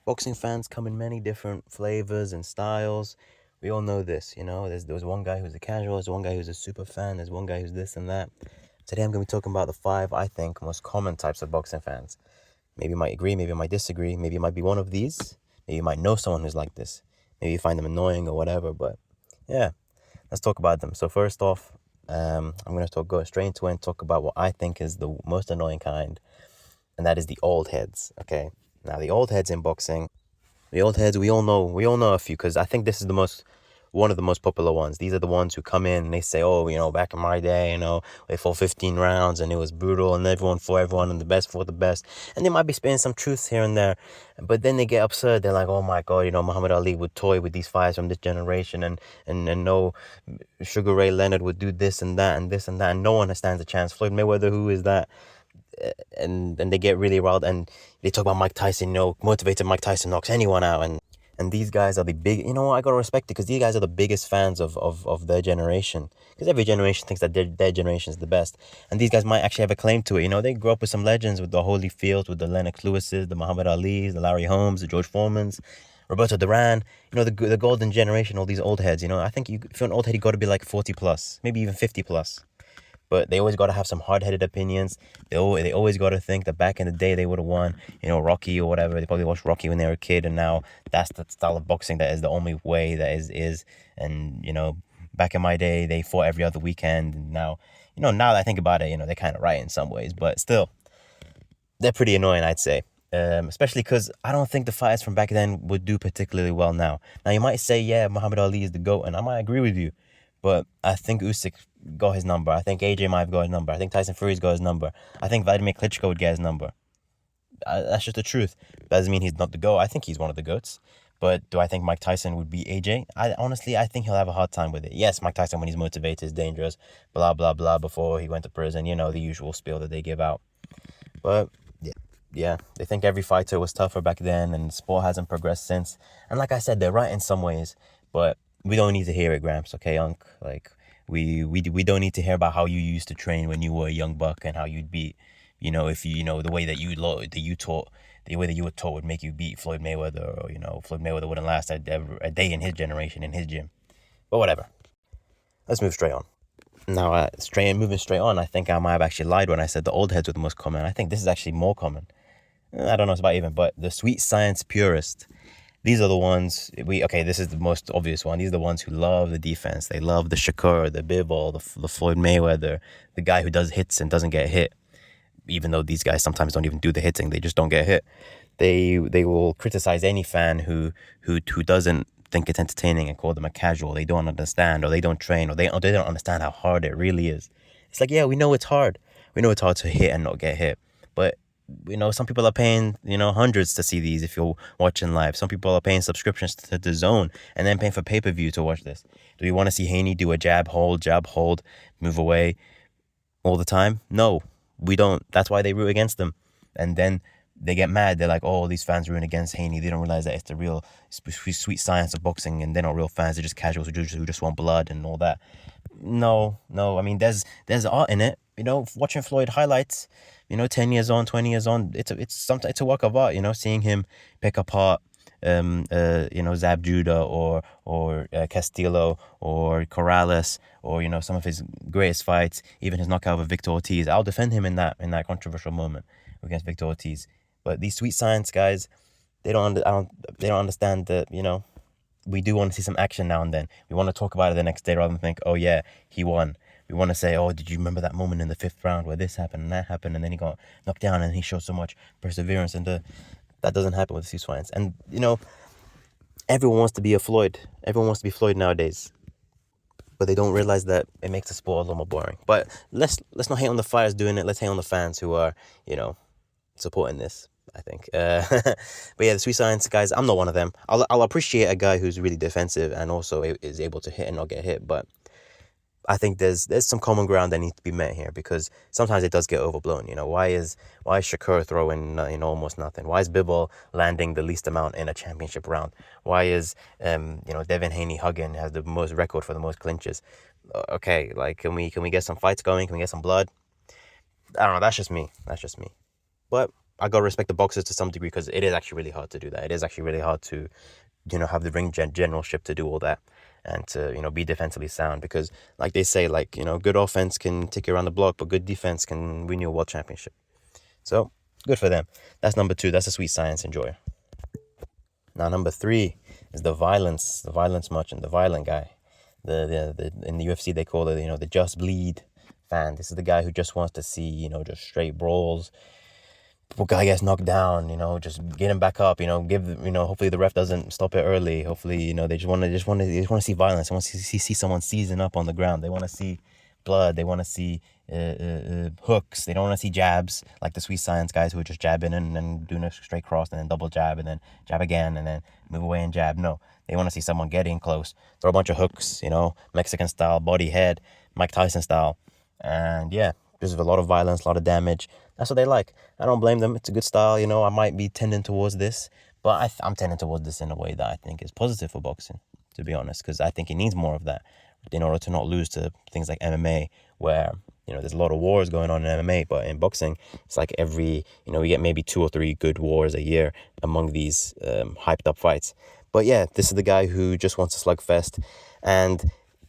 boxing fans come in many different flavors and styles. We all know this, you know. There's one guy who's a casual, there's one guy who's a super fan, there's one guy who's this and that. Today I'm going to be talking about the 5, I think, most common types of boxing fans. Maybe you might agree, maybe you might disagree, maybe you might be one of these, maybe you might know someone who's like this. Maybe you find them annoying or whatever, but yeah, let's talk about them. So first off, I'm going to go straight into it and talk about what I think is the most annoying kind, and that is the old heads, okay? Now, the old heads in boxing, the old heads, we all know a few, because I think this is one of the most popular ones. These are the ones who come in and they say, oh, back in my day, they fought 15 rounds and it was brutal and everyone fought everyone and the best fought the best. And they might be spitting some truth here and there, but then they get absurd. They're like, oh my God, Muhammad Ali would toy with these fights from this generation, and no, Sugar Ray Leonard would do this and that and this and that, and no one stands a chance. Floyd Mayweather, who is that? And they get really riled, and they talk about Mike Tyson, motivated Mike Tyson knocks anyone out, and these guys are the big, I gotta respect it, because these guys are the biggest fans of their generation, because every generation thinks that their generation is the best, and these guys might actually have a claim to it. They grew up with some legends, with the Holyfields, with the Lennox Lewises, the Muhammad Alis, the Larry Holmes, the George Foremans, Roberto Duran, the golden generation, all these old heads. I think if you're an old head, you got to be like 40 plus, maybe even 50 plus. But they always got to have some hard-headed opinions. They always got to think that back in the day they would have won, Rocky or whatever. They probably watched Rocky when they were a kid, and now that's the style of boxing that is the only way that is. And back in my day they fought every other weekend. And now, now that I think about it, they're kind of right in some ways, but still, they're pretty annoying, I'd say. Especially because I don't think the fighters from back then would do particularly well now. Now, you might say, yeah, Muhammad Ali is the GOAT, and I might agree with you. But I think Usyk got his number. I think AJ might have got his number. I think Tyson Fury's got his number. I think Vladimir Klitschko would get his number. That's just the truth. Doesn't mean he's not the GOAT. I think he's one of the GOATs. But do I think Mike Tyson would be AJ? I think he'll have a hard time with it. Yes, Mike Tyson, when he's motivated, is dangerous. Blah, blah, blah, before he went to prison. The usual spiel that they give out. But yeah, they think every fighter was tougher back then, and the sport hasn't progressed since. And like I said, they're right in some ways, but we don't need to hear it, Gramps. Okay, Unc? Like, we don't need to hear about how you used to train when you were a young buck, and how you'd beat, if the way that you taught, the way that you were taught would make you beat Floyd Mayweather, or Floyd Mayweather wouldn't last a day in his generation in his gym. But whatever. Let's move straight on. Now, moving straight on, I think I might have actually lied when I said the old heads were the most common. I think this is actually more common. I don't know, it's about even, but the sweet science purist. These are the ones, this is the most obvious one. These are the ones who love the defense. They love the Shakur, the Bivol, the Floyd Mayweather, the guy who does hits and doesn't get hit. Even though these guys sometimes don't even do the hitting, they just don't get hit. They will criticize any fan who doesn't think it's entertaining and call them a casual. They don't understand, or they don't train, or they don't understand how hard it really is. It's like, yeah, we know it's hard. We know it's hard to hit and not get hit. But some people are paying, hundreds to see these if you're watching live. Some people are paying subscriptions to the Zone and then paying for pay-per-view to watch this. Do we want to see Haney do a jab, hold, move away all the time? No, we don't. That's why they root against them. And then they get mad. They're like, oh, these fans root against Haney. They don't realize that it's the real sweet science of boxing, and they're not real fans. They're just casuals who just want blood and all that. No. I mean, there's art in it. Watching Floyd highlights, 10 years on, 20 years on, it's a work of art. Seeing him pick apart, Zab Judah or Castillo or Corrales, or some of his greatest fights, even his knockout of Victor Ortiz. I'll defend him in that controversial moment against Victor Ortiz. But these sweet science guys, they don't understand that, we do want to see some action now and then. We want to talk about it the next day rather than think, oh yeah, he won. We want to say, oh, did you remember that moment in the 5th round where this happened and that happened, and then he got knocked down and he showed so much perseverance, and that doesn't happen with these fights. And everyone wants to be a Floyd. Everyone wants to be Floyd nowadays, but they don't realize that it makes the sport a lot more boring. But let's not hate on the fighters doing it. Let's hate on the fans who are supporting this, I think. But yeah, the sweet science guys, I'm not one of them. I'll appreciate a guy who's really defensive and also is able to hit and not get hit, but I think there's some common ground that needs to be met here, because sometimes it does get overblown. Why is Shakur throwing almost nothing? Why is Bivol landing the least amount in a championship round? Why is Devin Haney hugging has the most record for the most clinches? Okay, like can we get some fights going? Can we get some blood? I don't know. That's just me. But I gotta respect the boxers to some degree, because it is actually really hard to do that. It is actually really hard to, have the ring generalship to do all that, and to, be defensively sound, because like they say, like, good offense can take you around the block, but good defense can win you a world championship. So good for them. That's number 2. That's a sweet science enjoyer. Now number 3 is the violence merchant, the violent guy. The in the UFC they call it, the just bleed fan. This is the guy who just wants to see, just straight brawls. Guy gets knocked down, just get him back up, hopefully the ref doesn't stop it early. Hopefully, they just want to see violence. They want to see someone seizing up on the ground. They want to see blood. They want to see hooks. They don't want to see jabs like the sweet science guys who are just jabbing and then doing a straight cross and then double jab and then jab again and then move away and jab. No, they want to see someone getting close, throw a bunch of hooks, Mexican style, body, head, Mike Tyson style. And yeah, there's a lot of violence, a lot of damage. That's what they like. I don't blame them. It's a good style. I might be tending towards this, but I'm tending towards this in a way that I think is positive for boxing, to be honest, because I think it needs more of that in order to not lose to things like MMA, where, there's a lot of wars going on in MMA, but in boxing, it's like every, we get maybe 2 or 3 good wars a year among these hyped up fights. But yeah, this is the guy who just wants a slugfest, and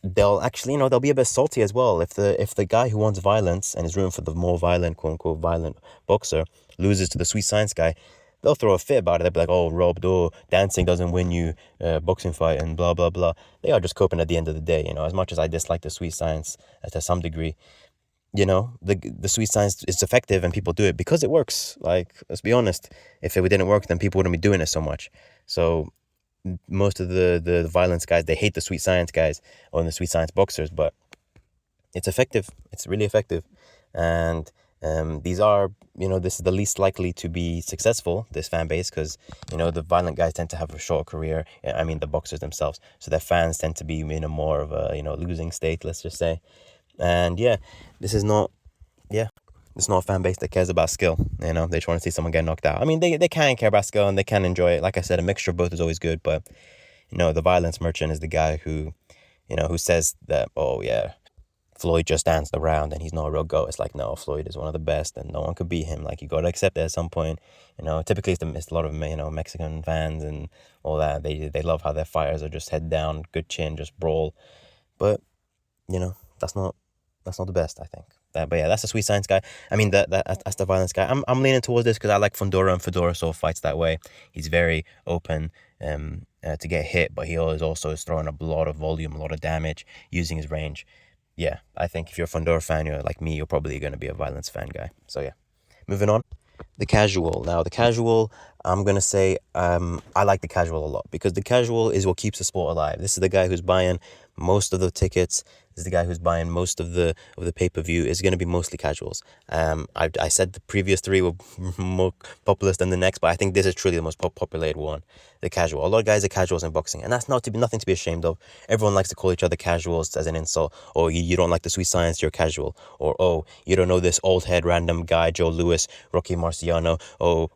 they'll actually, they'll be a bit salty as well. If the guy who wants violence and is rooting for the more violent, quote unquote, violent boxer loses to the sweet science guy, they'll throw a fit about it. They'll be like, oh, robbed, dancing doesn't win you a boxing fight, and blah, blah, blah. They are just coping at the end of the day, as much as I dislike the sweet science to some degree. The sweet science is effective and people do it because it works. Like, let's be honest. If it didn't work, then people wouldn't be doing it so much. So most of the violence guys, they hate the sweet science guys or the sweet science boxers, but it's effective. It's really effective. And these are, this is the least likely to be successful, this fan base, because, the violent guys tend to have a short career. I mean, the boxers themselves. So their fans tend to be in a more of a, losing state, let's just say. And yeah, it's not a fan base that cares about skill. They just want to see someone get knocked out. I mean, they can care about skill and they can enjoy it. Like I said, a mixture of both is always good. But, the violence merchant is the guy who, who says that, oh, yeah, Floyd just danced around and he's not a real GOAT. It's like, no, Floyd is one of the best and no one could beat him. Like, you got to accept it at some point. Typically it's a lot of, Mexican fans and all that. They love how their fighters are just head down, good chin, just brawl. But, that's not the best, I think. But yeah, that's the sweet science guy. I mean, that's the violence guy. I'm leaning towards this because I like Fundora, and Fedora sort of fights that way. He's very open to get hit, but he also is throwing a lot of volume, a lot of damage, using his range. Yeah, I think if you're a Fundora fan, you're like me, you're probably going to be a violence fan guy. So yeah, moving on. The casual. Now, the casual, I'm going to say I like the casual a lot because the casual is what keeps the sport alive. This is the guy who's buying most of the tickets. This is the guy who's buying most of the pay-per-view. It's going to be mostly casuals. I said the previous 3 were more populous than the next, but I think this is truly the most populated one, the casual. A lot of guys are casuals in boxing, and that's nothing to be ashamed of. Everyone likes to call each other casuals as an insult. Or you don't like the sweet science, you're casual. Or, oh, you don't know this old head random guy, Joe Louis, Rocky Marciano, or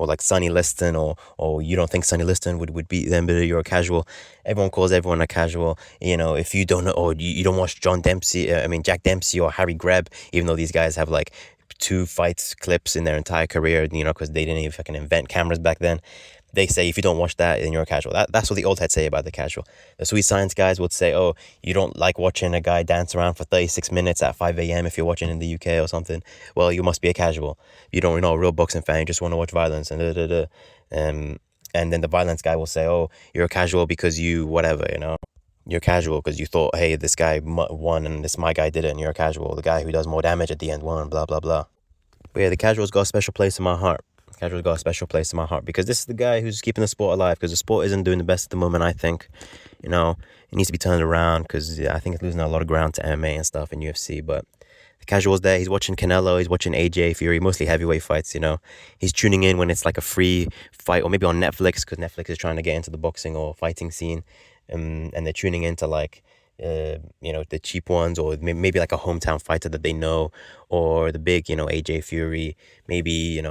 like Sonny Liston, or you don't think Sonny Liston would beat them, but you're a casual. Everyone calls everyone a casual. If you don't know, or you don't watch Jack Dempsey or Harry Greb, even though these guys have like 2 fights clips in their entire career, because they didn't even fucking invent cameras back then. They say if you don't watch that, then you're a casual. That's what the old heads say about the casual. The sweet science guys would say, oh, you don't like watching a guy dance around for 36 minutes at 5 a.m. if you're watching in the UK or something. Well, you must be a casual. You're not a real boxing fan. You just want to watch violence and and then the violence guy will say, oh, you're a casual because you whatever, You're casual because you thought, hey, this guy won and my guy did it, and you're a casual. The guy who does more damage at the end won, blah, blah, blah. But yeah, the casual's got a special place in my heart. Casual's got a special place in my heart because this is the guy who's keeping the sport alive, because the sport isn't doing the best at the moment, I think. It needs to be turned around because I think it's losing a lot of ground to MMA and stuff in UFC. But the casual's there. He's watching Canelo. He's watching AJ Fury, mostly heavyweight fights, He's tuning in when it's like a free fight, or maybe on Netflix, because Netflix is trying to get into the boxing or fighting scene. And they're tuning into like, the cheap ones, or maybe like a hometown fighter that they know, or the big, AJ Fury, maybe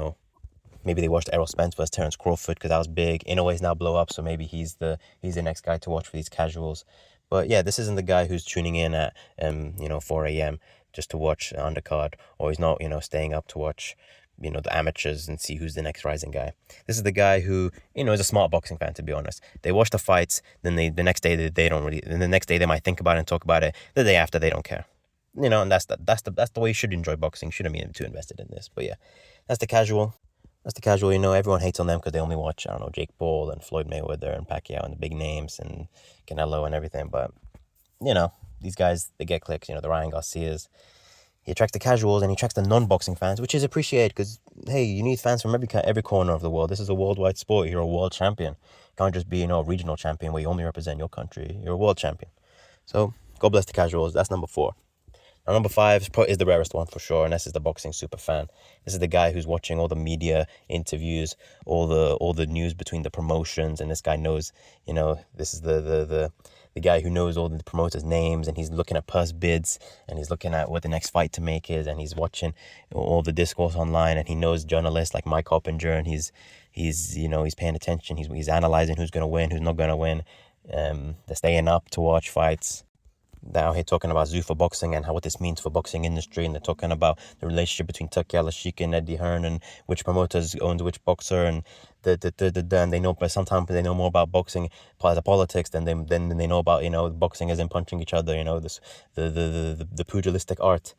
they watched Errol Spence versus Terence Crawford because that was big. Inouye's now blow up, so maybe he's the next guy to watch for these casuals. But yeah, this isn't the guy who's tuning in at 4 a.m. just to watch undercard, or he's not staying up to watch the amateurs and see who's the next rising guy. This is the guy who, is a smart boxing fan, to be honest. They watch the fights, then the next day they don't really, then the next day they might think about it and talk about it. The day after they don't care. And that's the way you should enjoy boxing. Shouldn't be too invested in this. But yeah, that's the casual. That's the casual. Everyone hates on them because they only watch, I don't know, Jake Paul and Floyd Mayweather and Pacquiao and the big names and Canelo and everything. But these guys, they get clicks. The Ryan Garcias. He attracts the casuals and he attracts the non-boxing fans, which is appreciated because, hey, you need fans from every corner of the world. This is a worldwide sport. You're a world champion. You can't just be, a regional champion where you only represent your country. You're a world champion. So, God bless the casuals. That's number 4. Now, number 5 is the rarest one for sure, and this is the boxing super fan. This is the guy who's watching all the media interviews, all the news between the promotions, and this guy knows, this is the guy who knows all the promoters' names, and he's looking at purse bids, and he's looking at what the next fight to make is, and he's watching all the discourse online, and he knows journalists like Mike Oppinger, and he's paying attention, he's analyzing who's going to win, who's not going to win. They're staying up to watch fights. They're out here talking about Zuffa boxing and what this means for boxing industry, and they're talking about the relationship between Turki Al-Ashiki and Eddie Hearn and which promoters owns which boxer, and and they know, but sometimes they know more about boxing as a politics than they know about boxing as in punching each other, this the pugilistic art.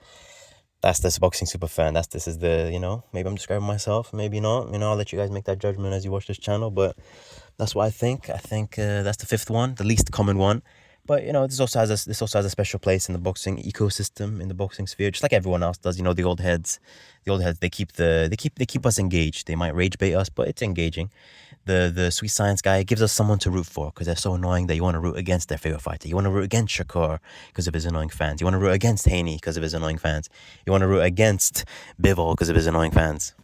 That's this boxing super fan. This is the maybe I'm describing myself, maybe not. I'll let you guys make that judgment as you watch this channel, but that's what I think. That's the 5th one, the least common one. But this also has a special place in the boxing ecosystem, in the boxing sphere, just like everyone else does. The old heads, they keep us engaged. They might rage bait us, but it's engaging. The Sweet Science guy gives us someone to root for because they're so annoying that you want to root against their favorite fighter. You want to root against Shakur because of his annoying fans. You want to root against Haney because of his annoying fans. You want to root against Bivol because of his annoying fans.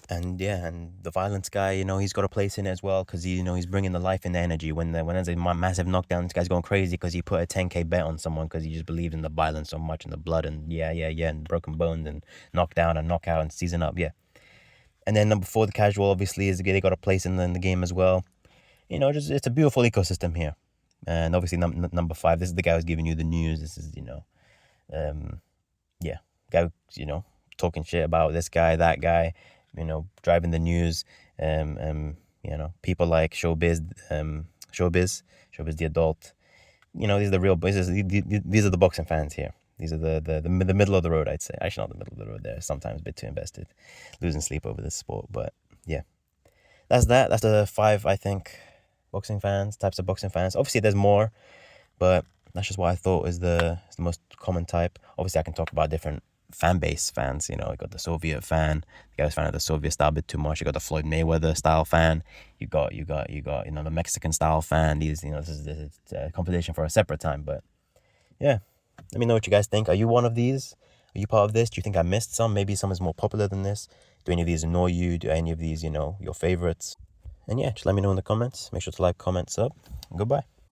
And the violence guy, he's got a place in it as well because he's bringing the life and the energy. When there's a massive knockdown, this guy's going crazy because he put a 10K bet on someone because he just believed in the violence so much and the blood and and broken bones and knockdown and knockout and season up, And then number 4, the casual, obviously, is they got a place in the game as well. It's a beautiful ecosystem here. And obviously number 5, this is the guy who's giving you the news. This is guy talking shit about this guy, that guy. Driving the news, people like Showbiz the adult. These are the real, these are the boxing fans here. These are the middle of the road, I'd say. Actually, not the middle of the road. They're sometimes a bit too invested, losing sleep over this sport. But yeah, that's the 5, I think, types of boxing fans. Obviously, there's more, but that's just what I thought is the most common type. Obviously, I can talk about different fan base fans. You got the Soviet fan, the guy who's fan of the Soviet style a bit too much. You got the Floyd Mayweather style fan. You got the Mexican style fan. This is a competition for a separate time. But yeah, let me know what you guys think. Are you one of these? Are you part of this? Do you think I missed some? Maybe some is more popular than this. Do any of these annoy you? Do any of these your favorites? And yeah, just let me know in the comments. Make sure to like, comment, sub. Goodbye.